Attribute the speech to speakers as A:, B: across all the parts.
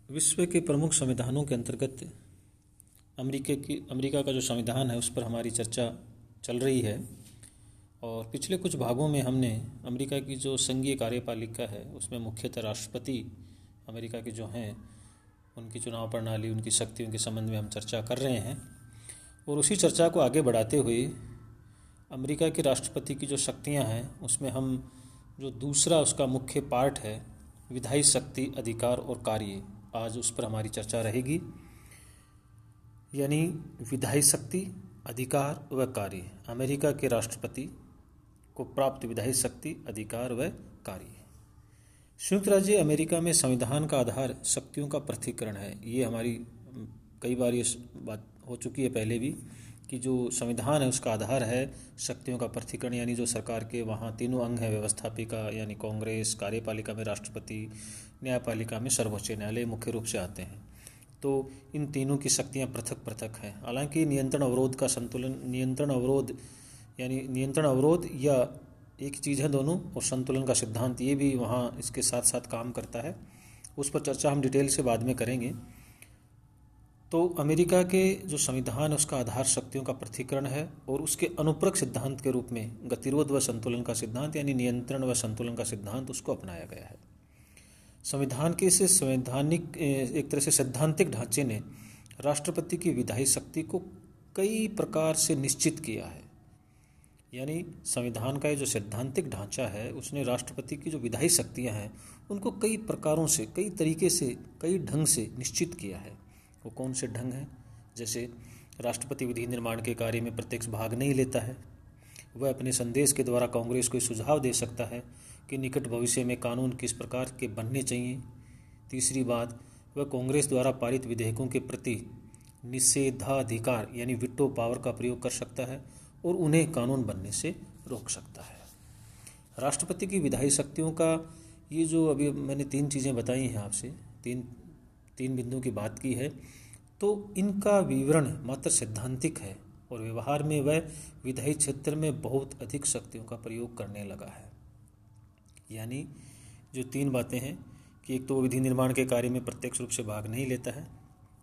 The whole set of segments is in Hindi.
A: विश्व के प्रमुख संविधानों के अंतर्गत अमेरिका का जो संविधान है उस पर हमारी चर्चा चल रही है। और पिछले कुछ भागों में हमने अमेरिका की जो संघीय कार्यपालिका है उसमें मुख्यतः राष्ट्रपति अमेरिका के जो हैं उनकी चुनाव प्रणाली, उनकी शक्तियों के संबंध में हम चर्चा कर रहे हैं। और उसी चर्चा को आगे बढ़ाते हुए अमेरिका के राष्ट्रपति की जो शक्तियां हैं उसमें हम जो दूसरा उसका मुख्य पार्ट है विधायी शक्ति, अधिकार और कार्य, आज उस पर हमारी चर्चा रहेगी। यानी विधायी शक्ति, अधिकार व कार्य, अमेरिका के राष्ट्रपति को प्राप्त विधायी शक्ति, अधिकार व कार्य। संयुक्त राज्य अमेरिका में संविधान का आधार शक्तियों का पृथक्करण है। ये हमारी कई बार ये बात हो चुकी है पहले भी कि जो संविधान है उसका आधार है शक्तियों का पृथक्करण, यानी जो सरकार के वहाँ तीनों अंग हैं, व्यवस्थापिका यानी कांग्रेस, कार्यपालिका में राष्ट्रपति, न्यायपालिका में सर्वोच्च न्यायालय मुख्य रूप से आते हैं। तो इन तीनों की शक्तियाँ पृथक पृथक हैं। हालांकि नियंत्रण अवरोध का संतुलन, नियंत्रण अवरोध या एक चीज़ है दोनों, और संतुलन का सिद्धांत ये भी वहाँ इसके साथ साथ काम करता है। उस पर चर्चा हम डिटेल से बाद में करेंगे। तो अमेरिका के जो संविधान है उसका आधार शक्तियों का पृथक्करण है और उसके अनुप्रक सिद्धांत के रूप में गतिरोध व संतुलन का सिद्धांत यानी नियंत्रण व संतुलन का सिद्धांत उसको अपनाया गया है। संविधान के इस संवैधानिक एक तरह से सैद्धांतिक ढांचे ने राष्ट्रपति की विधायी शक्ति को कई प्रकार से निश्चित किया है। यानी संविधान का ये जो सैद्धांतिक ढांचा है उसने राष्ट्रपति की जो विधायी शक्तियां हैं उनको कई प्रकारों से, कई तरीके से, कई ढंग से निश्चित किया है। वो कौन से ढंग हैं? जैसे राष्ट्रपति विधि निर्माण के कार्य में प्रत्यक्ष भाग नहीं लेता है। वह अपने संदेश के द्वारा कांग्रेस को सुझाव दे सकता है कि निकट भविष्य में कानून किस प्रकार के बनने चाहिए। तीसरी बात, वह कांग्रेस द्वारा पारित विधेयकों के प्रति निषेधाधिकार यानी वीटो पावर का प्रयोग कर सकता है और उन्हें कानून बनने से रोक सकता है। राष्ट्रपति की विधायी शक्तियों का ये जो अभी मैंने तीन चीज़ें बताई हैं आपसे, तीन बिंदुओं की बात की है, तो इनका विवरण मात्र सैद्धांतिक है और व्यवहार में वह विधायी क्षेत्र में बहुत अधिक शक्तियों का प्रयोग करने लगा है। यानी जो तीन बातें हैं कि एक तो वो विधि निर्माण के कार्य में प्रत्यक्ष रूप से भाग नहीं लेता है,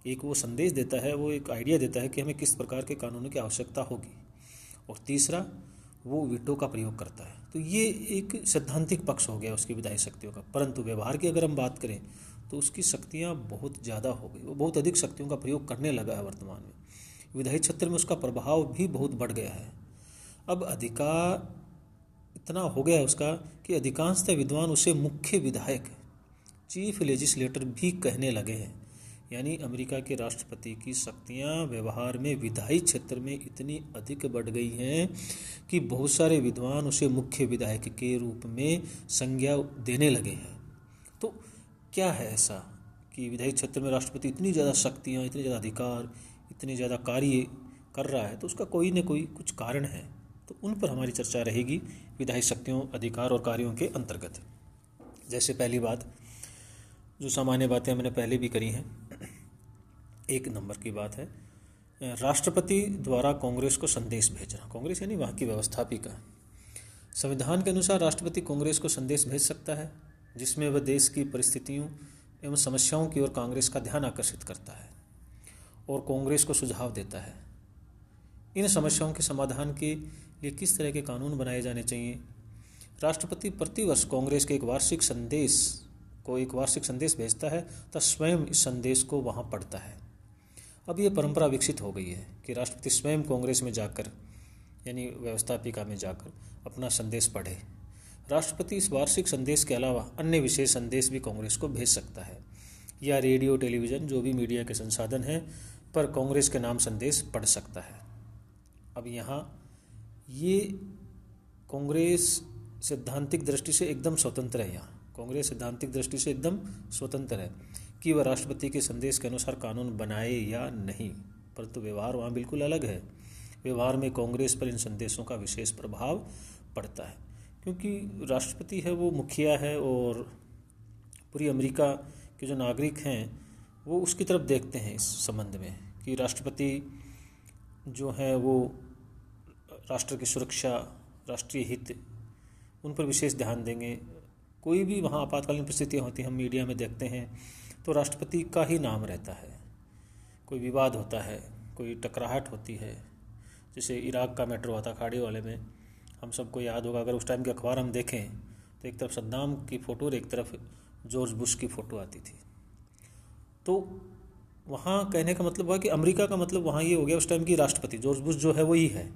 A: एक वो संदेश देता है, वो एक आइडिया देता है कि हमें किस प्रकार के कानूनों की आवश्यकता होगी, और तीसरा वो वीटो का प्रयोग करता है। तो ये एक सैद्धांतिक पक्ष हो गया उसकी विधायी शक्तियों का। परंतु व्यवहार की अगर हम बात करें तो उसकी शक्तियाँ बहुत ज़्यादा हो गई, वो बहुत अधिक शक्तियों का प्रयोग करने लगा है वर्तमान में। विधायी क्षेत्र में उसका प्रभाव भी बहुत बढ़ गया है। अब अधिकार इतना हो गया है उसका कि अधिकांशतः विद्वान उसे मुख्य विधायक, चीफ लेजिस्लेटर भी कहने लगे हैं। यानी अमेरिका के राष्ट्रपति की शक्तियां व्यवहार में विधायी क्षेत्र में इतनी अधिक बढ़ गई हैं कि बहुत सारे विद्वान उसे मुख्य विधायक के रूप में संज्ञा देने लगे हैं। तो क्या है ऐसा कि विधायी क्षेत्र में राष्ट्रपति इतनी ज़्यादा शक्तियाँ, इतने ज़्यादा अधिकार, इतने ज़्यादा कार्य कर रहा है? तो उसका कोई न कोई कुछ कारण है। तो उन पर हमारी चर्चा रहेगी विधायी शक्तियों, अधिकार और कार्यों के अंतर्गत। जैसे पहली बात, जो सामान्य बातें मैंने पहले भी करी हैं, एक नंबर की बात है राष्ट्रपति द्वारा कांग्रेस को संदेश भेजना। कांग्रेस यानी वहाँ की व्यवस्थापिका। संविधान के अनुसार राष्ट्रपति कांग्रेस को संदेश भेज सकता है जिसमें वह देश की परिस्थितियों एवं समस्याओं की ओर कांग्रेस का ध्यान आकर्षित करता है और कांग्रेस को सुझाव देता है। इन समस्याओं के समाधान के लिए किस तरह के कानून बनाए जाने चाहिए। राष्ट्रपति प्रतिवर्ष कांग्रेस के एक वार्षिक संदेश भेजता है तथा स्वयं इस संदेश को वहाँ पढ़ता है। अब ये परंपरा विकसित हो गई है कि राष्ट्रपति स्वयं कांग्रेस में जाकर यानी व्यवस्थापिका में जाकर अपना संदेश पढ़े। राष्ट्रपति इस वार्षिक संदेश के अलावा अन्य विशेष संदेश भी कांग्रेस को भेज सकता है या रेडियो, टेलीविज़न, जो भी मीडिया के संसाधन हैं पर कांग्रेस के नाम संदेश पढ़ सकता है। अब यहाँ ये कांग्रेस सैद्धांतिक दृष्टि से एकदम स्वतंत्र है। यहाँ कांग्रेस सैद्धांतिक दृष्टि से एकदम स्वतंत्र है कि वह राष्ट्रपति के संदेश के अनुसार कानून बनाए या नहीं, परंतु व्यवहार वहाँ बिल्कुल अलग है। व्यवहार में कांग्रेस पर इन संदेशों का विशेष प्रभाव पड़ता है क्योंकि राष्ट्रपति है वो मुखिया है और पूरी अमेरिका के जो नागरिक हैं वो उसकी तरफ देखते हैं इस संबंध में कि राष्ट्रपति जो है वो राष्ट्र की सुरक्षा, राष्ट्रीय हित, उन पर विशेष ध्यान देंगे। कोई भी वहाँ आपातकालीन परिस्थितियाँ होती हैं, हम मीडिया में देखते हैं तो राष्ट्रपति का ही नाम रहता है। कोई विवाद होता है, कोई टकराहट होती है, जैसे इराक का मैटर हुआ था खाड़ी वाले में, हम सबको याद होगा। अगर उस टाइम के अखबार हम देखें तो एक तरफ सद्दाम की फ़ोटो और एक तरफ जॉर्ज बुश की फ़ोटो आती थी। तो वहाँ कहने का मतलब हुआ कि अमेरिका का मतलब वहाँ ये हो गया उस टाइम की राष्ट्रपति जॉर्ज बुश जो है वही है।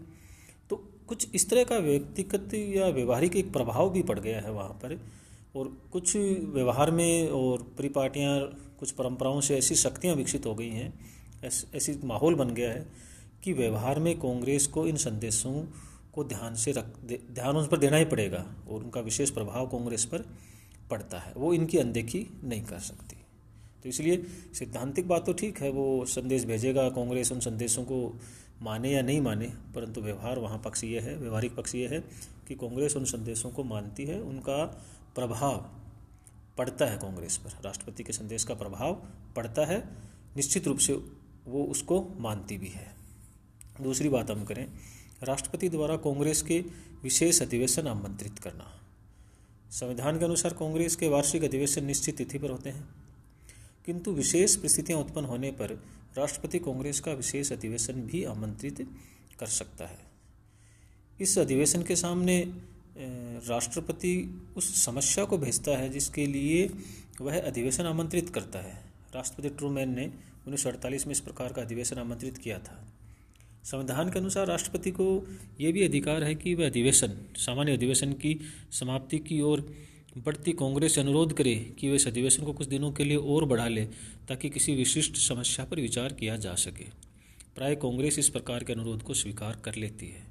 A: तो कुछ इस तरह का व्यक्तिगत या व्यवहारिक एक प्रभाव भी पड़ गया है वहाँ पर, और कुछ व्यवहार में और परिपाटियाँ, कुछ परंपराओं से ऐसी शक्तियाँ विकसित हो गई हैं, ऐसी माहौल बन गया है कि व्यवहार में कांग्रेस को इन संदेशों को ध्यान उस पर देना ही पड़ेगा, और उनका विशेष प्रभाव कांग्रेस पर पड़ता है, वो इनकी अनदेखी नहीं कर सकती। तो इसलिए सैद्धांतिक बात तो ठीक है, वो संदेश भेजेगा, कांग्रेस उन संदेशों को माने या नहीं माने, परंतु व्यवहार वहाँ पक्ष ये है, व्यवहारिक पक्ष ये है कि कांग्रेस उन संदेशों को मानती है, उनका प्रभाव पड़ता है कांग्रेस पर, राष्ट्रपति के संदेश का प्रभाव पड़ता है, निश्चित रूप से वो उसको मानती भी है। दूसरी बात हम करें, राष्ट्रपति द्वारा कांग्रेस के विशेष अधिवेशन आमंत्रित करना। संविधान के अनुसार कांग्रेस के वार्षिक अधिवेशन निश्चित तिथि पर होते हैं, किंतु विशेष परिस्थितियां उत्पन्न होने पर राष्ट्रपति कांग्रेस का विशेष अधिवेशन भी आमंत्रित कर सकता है। इस अधिवेशन के सामने राष्ट्रपति उस समस्या को भेजता है जिसके लिए वह अधिवेशन आमंत्रित करता है। राष्ट्रपति ट्रूमैन ने 1948 में इस प्रकार का अधिवेशन आमंत्रित किया था। संविधान के अनुसार राष्ट्रपति को ये भी अधिकार है कि वह अधिवेशन, सामान्य अधिवेशन की समाप्ति की ओर बढ़ती कांग्रेस से अनुरोध करे कि वह इस अधिवेशन को कुछ दिनों के लिए और बढ़ा ले ताकि किसी विशिष्ट समस्या पर विचार किया जा सके। प्राय कांग्रेस इस प्रकार के अनुरोध को स्वीकार कर लेती है,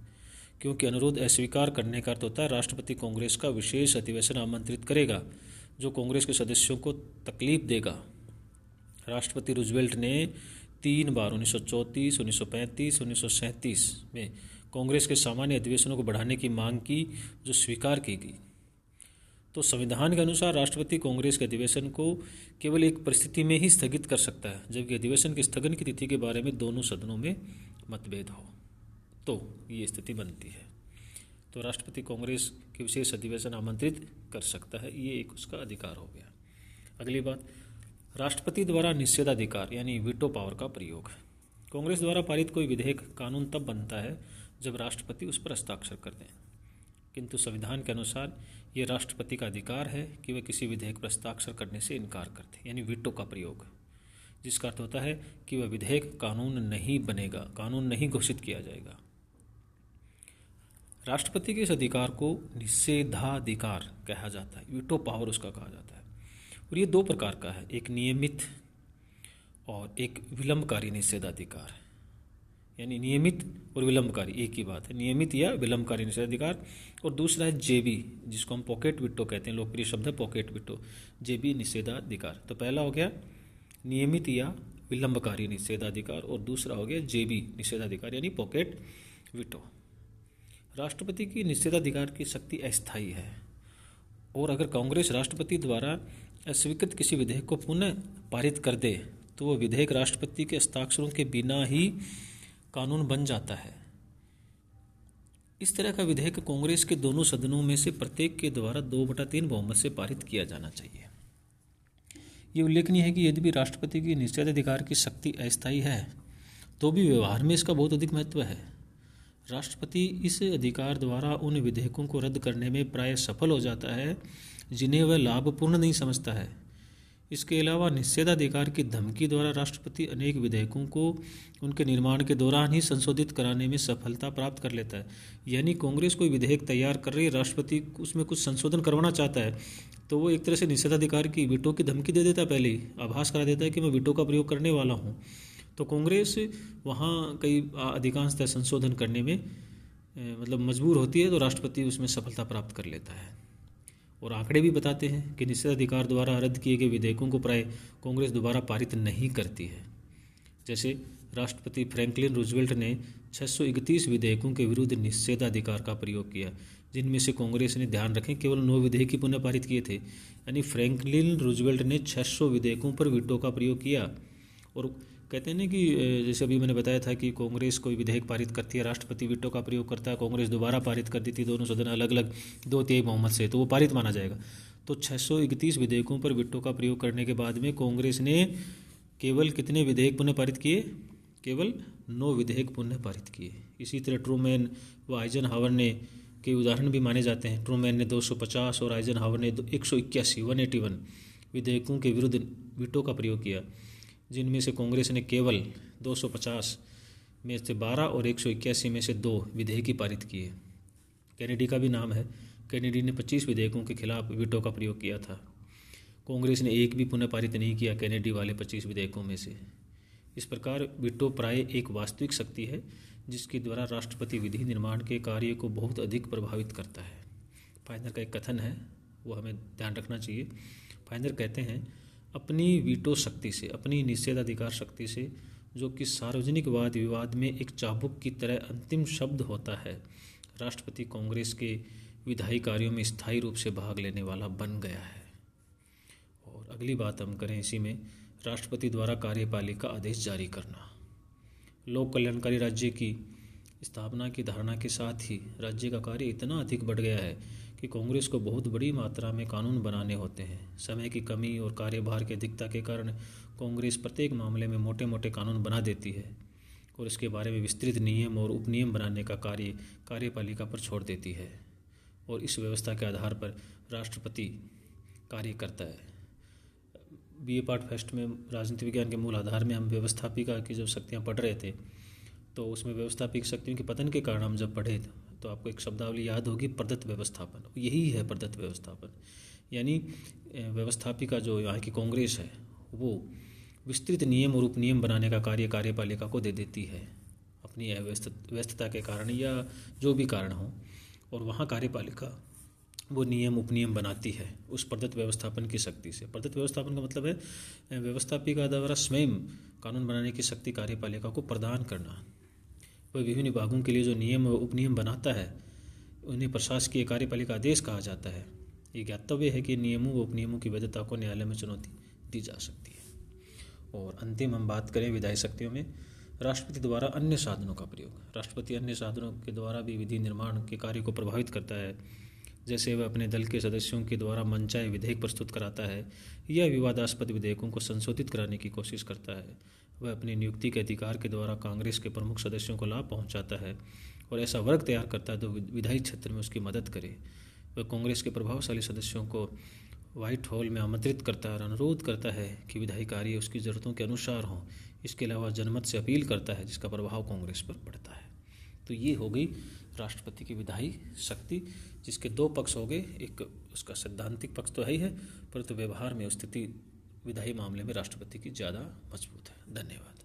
A: क्योंकि अनुरोध अस्वीकार करने का अर्थ होता है राष्ट्रपति कांग्रेस का विशेष अधिवेशन आमंत्रित करेगा जो कांग्रेस के सदस्यों को तकलीफ देगा। राष्ट्रपति रूजवेल्ट ने 3 बार 1934, 1935, 1937 में कांग्रेस के सामान्य अधिवेशनों को बढ़ाने की मांग की, जो स्वीकार की गई। तो संविधान के अनुसार राष्ट्रपति कांग्रेस के अधिवेशन को केवल एक परिस्थिति में ही स्थगित कर सकता है, जबकि अधिवेशन के स्थगन की तिथि के बारे में दोनों सदनों में मतभेद हो, तो ये स्थिति बनती है। तो राष्ट्रपति कांग्रेस के विशेष अधिवेशन आमंत्रित कर सकता है, ये एक उसका अधिकार हो गया। अगली बात, राष्ट्रपति द्वारा निषेधाधिकार यानी वीटो पावर का प्रयोग। कांग्रेस द्वारा पारित कोई विधेयक कानून तब बनता है जब राष्ट्रपति उस पर हस्ताक्षर कर दें, किंतु संविधान के अनुसार ये राष्ट्रपति का अधिकार है कि वह किसी विधेयक पर हस्ताक्षर करने से इनकार करते, यानी वीटो का प्रयोग, जिसका अर्थ होता है कि वह विधेयक कानून नहीं बनेगा, कानून नहीं घोषित किया जाएगा। राष्ट्रपति के इस अधिकार को निषेधाधिकार कहा जाता है, वीटो पावर उसका कहा जाता है। और ये 2 प्रकार का है, एक नियमित और एक विलंबकारी निषेधाधिकार, यानी नियमित और विलंबकारी एक ही बात है, नियमित या विलंबकारी निषेधाधिकार। और दूसरा है जेबी, जिसको हम पॉकेट वीटो कहते हैं, लोकप्रिय शब्द है पॉकेट वीटो, जेबी निषेधाधिकार। तो पहला हो गया नियमित या विलंबकारी निषेधाधिकार और दूसरा हो गया जेबी निषेधाधिकार यानी पॉकेट वीटो। राष्ट्रपति की निषेधाधिकार की शक्ति अस्थायी है, और अगर कांग्रेस राष्ट्रपति द्वारा अस्वीकृत किसी विधेयक को पुनः पारित कर दे तो वह विधेयक राष्ट्रपति के हस्ताक्षरों के बिना ही कानून बन जाता है। इस तरह का विधेयक कांग्रेस के दोनों सदनों में से प्रत्येक के द्वारा 2/3 बहुमत से पारित किया जाना चाहिए। ये उल्लेखनीय है कि यद्यपि राष्ट्रपति की निषेधाधिकार की शक्ति अस्थायी है, तो भी व्यवहार में इसका बहुत अधिक महत्व है। राष्ट्रपति इस अधिकार द्वारा उन विधेयकों को रद्द करने में प्राय सफल हो जाता है जिन्हें वह लाभपूर्ण नहीं समझता है। इसके अलावा निषेधाधिकार की धमकी द्वारा राष्ट्रपति अनेक विधेयकों को उनके निर्माण के दौरान ही संशोधित कराने में सफलता प्राप्त कर लेता है। यानी कांग्रेस कोई विधेयक तैयार कर रही है, राष्ट्रपति उसमें कुछ संशोधन करवाना चाहता है, तो वो एक तरह से निषेधाधिकार की वीटो की धमकी दे देता है, पहले ही आभास करा देता है कि मैं वीटो का प्रयोग करने वाला हूँ। तो कांग्रेस वहाँ कई अधिकांशतः संशोधन करने में मतलब मजबूर होती है, तो राष्ट्रपति उसमें सफलता प्राप्त कर लेता है। और आंकड़े भी बताते हैं कि निषेधाधिकार द्वारा रद्द किए गए विधेयकों को प्राय कांग्रेस दोबारा पारित नहीं करती है। जैसे राष्ट्रपति फ्रैंकलिन रूजवेल्ट ने 631 विधेयकों के विरुद्ध निषेधाधिकार का प्रयोग किया, जिनमें से कांग्रेस ने, ध्यान रखें, केवल 9 विधेयक ही पुनः पारित किए थे। यानी फ्रैंकलिन रूजवेल्ट ने 600 विधेयकों पर वीटो का प्रयोग किया। और कहते हैं ना कि जैसे अभी मैंने बताया था कि कांग्रेस कोई विधेयक पारित करती है, राष्ट्रपति वीटो का प्रयोग करता है, कांग्रेस दोबारा पारित कर दी थी, दोनों सदन अलग अलग 2/3 बहुमत से, तो वो पारित माना जाएगा। तो 631 विधेयकों पर वीटो का प्रयोग करने के बाद में कांग्रेस ने केवल कितने विधेयक पुनः पारित किए? केवल 9 विधेयक पुनः पारित किए। इसी तरह ट्रूमैन व आइजनहावर ने के उदाहरण भी माने जाते हैं। ट्रूमैन ने 250 और आइजनहावर ने 181 विधेयकों के विरुद्ध वीटो का प्रयोग किया, जिनमें से कांग्रेस ने केवल 250 में से 12 और 181 में से 2 विधेयक ही पारित किए। कैनेडी का भी नाम है। कैनेडी ने 25 विधेयकों के खिलाफ वीटो का प्रयोग किया था। कांग्रेस ने एक भी पुनः पारित नहीं किया कैनेडी वाले 25 विधेयकों में से। इस प्रकार वीटो प्राय एक वास्तविक शक्ति है जिसके द्वारा राष्ट्रपति विधि निर्माण के कार्य को बहुत अधिक प्रभावित करता है। फाइनर का एक कथन है, वो हमें ध्यान रखना चाहिए। फाइनर कहते हैं, अपनी वीटो शक्ति से, अपनी निषेधाधिकार शक्ति से, जो कि सार्वजनिक वाद विवाद में एक चाबुक की तरह अंतिम शब्द होता है, राष्ट्रपति कांग्रेस के विधायी कार्यों में स्थायी रूप से भाग लेने वाला बन गया है। और अगली बात हम करें इसी में, राष्ट्रपति द्वारा कार्यपालिका आदेश जारी करना। लोक कल्याणकारी राज्य की स्थापना की धारणा के साथ ही राज्य का कार्य इतना अधिक बढ़ गया है कि कांग्रेस को बहुत बड़ी मात्रा में कानून बनाने होते हैं। समय की कमी और कार्यभार की अधिकता के कारण कांग्रेस प्रत्येक मामले में मोटे मोटे कानून बना देती है और इसके बारे में विस्तृत नियम और उपनियम बनाने का कार्य कार्यपालिका पर छोड़ देती है, और इस व्यवस्था के आधार पर राष्ट्रपति कार्य करता है। बीए पार्ट फर्स्ट में राजनीति विज्ञान के मूल आधार में हम व्यवस्थापिका की जब शक्तियाँ पढ़ रहे थे, तो उसमें व्यवस्थापिक शक्तियों के पतन के कारण हम जब पढ़े तो आपको एक शब्दावली याद होगी, प्रदत्त व्यवस्थापन। यही है प्रदत्त व्यवस्थापन, यानी व्यवस्थापिका जो यहाँ की कांग्रेस है वो विस्तृत नियम और उपनियम बनाने का कार्य कार्यपालिका को दे देती है अपनी व्यस्तता के कारण या जो भी कारण हो, और वहाँ कार्यपालिका वो नियम उपनियम बनाती है उस प्रदत्त व्यवस्थापन की शक्ति से। प्रदत्त व्यवस्थापन का मतलब है व्यवस्थापिका द्वारा स्वयं कानून बनाने की शक्ति कार्यपालिका को प्रदान करना। वह विभिन्न विभागों के लिए जो नियम व उपनियम बनाता है उन्हें प्रशासकीय कार्यपालिका आदेश कहा जाता है। ये ज्ञातव्य है कि नियमों व उपनियमों की वैधता को न्यायालय में चुनौती दी जा सकती है। और अंतिम हम बात करें विधायी शक्तियों में, राष्ट्रपति द्वारा अन्य साधनों का प्रयोग। राष्ट्रपति अन्य साधनों के द्वारा भी विधि निर्माण के कार्य को प्रभावित करता है, जैसे वह अपने दल के सदस्यों के द्वारा मनचाहे विधेयक प्रस्तुत कराता है या विवादास्पद विधेयकों को संशोधित कराने की कोशिश करता है। वह अपनी नियुक्ति के अधिकार के द्वारा कांग्रेस के प्रमुख सदस्यों को लाभ पहुंचाता है और ऐसा वर्ग तैयार करता है जो विधायी क्षेत्र में उसकी मदद करे। वह कांग्रेस के प्रभावशाली सदस्यों को व्हाइट हॉल में आमंत्रित करता है और अनुरोध करता है कि विधायी कार्य उसकी ज़रूरतों के अनुसार हों। इसके अलावा जनमत से अपील करता है जिसका प्रभाव कांग्रेस पर पड़ता है। तो ये हो गई राष्ट्रपति की विधायी शक्ति, जिसके 2 पक्ष हो गए। एक उसका सैद्धांतिक पक्ष तो है ही है, परंतु व्यवहार में स्थिति विधायी मामले में राष्ट्रपति की ज़्यादा मजबूत है। धन्यवाद।